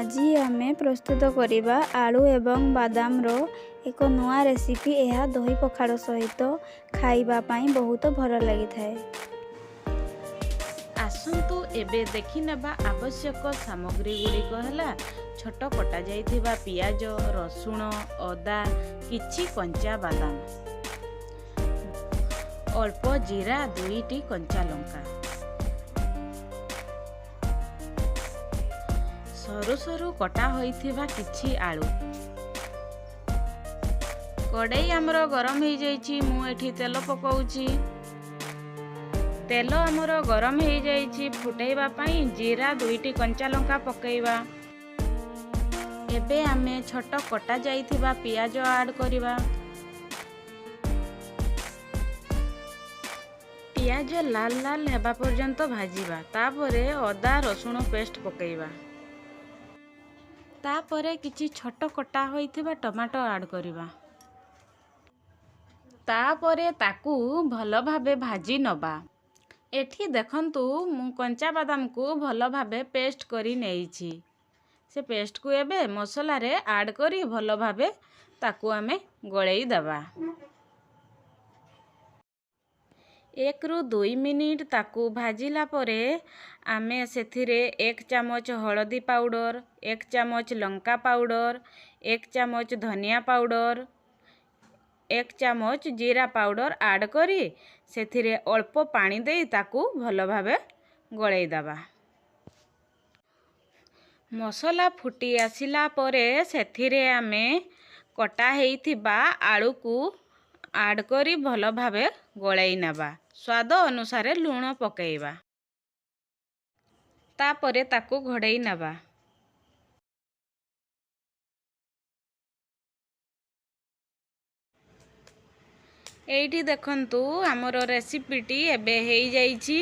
ଆଜି ଆମେ ପ୍ରସ୍ତୁତ କରିବା ଆଳୁ ଏବଂ ବାଦାମର ଏକ ନୂଆ ରେସିପି। ଏହା ଦହି ପଖାଳ ସହିତ ଖାଇବା ପାଇଁ ବହୁତ ଭଲ ଲାଗିଥାଏ। ଆସନ୍ତୁ ଏବେ ଦେଖିନେବା ଆବଶ୍ୟକ ସାମଗ୍ରୀ ଗୁଡ଼ିକ ହେଲା ଛୋଟ କଟା ଯାଇଥିବା ପିଆଜ, ରସୁଣ, ଅଦା, କିଛି କଞ୍ଚା ବାଦାମ, ଅଳ୍ପ ଜିରା, 2ଟି କଞ୍ଚା ଲଙ୍କା, ସରୁ ସରୁ କଟା ହୋଇଥିବା କିଛି ଆଳୁ। କଡ଼େଇ ଆମର ଗରମ ହେଇଯାଇଛି। ମୁଁ ଏଠି ତେଲ ପକାଉଛି। ତେଲ ଆମର ଗରମ ହେଇଯାଇଛି। ଫୁଟାଇବା ପାଇଁ ଜିରା, 2ଟି କଞ୍ଚା ଲଙ୍କା ପକାଇବା। ଏବେ ଆମେ ଛୋଟ କଟା ଯାଇଥିବା ପିଆଜ ଆଡ୍ କରିବା। ପିଆଜ ଲାଲ ଲାଲ ହେବା ପର୍ଯ୍ୟନ୍ତ ଭାଜିବା। ତାପରେ ଅଦା ରସୁଣ ପେଷ୍ଟ ପକାଇବା। ତାପରେ କିଛି ଛୋଟ କଟା ହୋଇଥିବା ଟମାଟୋ ଆଡ୍ କରିବା। ତାପରେ ତାକୁ ଭଲ ଭାବେ ଭାଜି ନେବା। ଏଠି ଦେଖନ୍ତୁ ମୁଁ କଞ୍ଚା ବାଦାମକୁ ଭଲ ଭାବେ ପେଷ୍ଟ କରି ନେଇଛି। ସେ ପେଷ୍ଟକୁ ଏବେ ମସଲାରେ ଆଡ୍ କରି ଭଲ ଭାବେ ତାକୁ ଆମେ ଗୋଳେଇ ଦେବା। 1 ରୁ 2 ମିନିଟ୍ ତାକୁ ଭାଜିଲା ପରେ ଆମେ ସେଥିରେ 1 ଚାମଚ ହଳଦୀ ପାଉଡ଼ର, 1 ଚାମଚ ଲଙ୍କା ପାଉଡ଼ର, 1 ଚାମଚ ଧନିଆ ପାଉଡ଼ର, 1 ଚାମଚ ଜିରା ପାଉଡ଼ର ଆଡ୍ କରି ସେଥିରେ ଅଳ୍ପ ପାଣି ଦେଇ ତାକୁ ଭଲ ଭାବେ ଗୋଳେଇ ଦେବା। ମସଲା ଫୁଟି ଆସିଲା ପରେ ସେଥିରେ ଆମେ କଟା ହେଇଥିବା ଆଳୁକୁ ଆଡ୍ କରି ଭଲ ଭାବେ ଗୋଳେଇ ନେବା। ସ୍ୱାଦ ଅନୁସାରେ ଲୁଣ ପକାଇବା। ତାପରେ ତାକୁ ଘୋଡ଼େଇ ନେବା। ଏଇଠି ଦେଖନ୍ତୁ ଆମର ରେସିପିଟି ଏବେ ହେଇଯାଇଛି।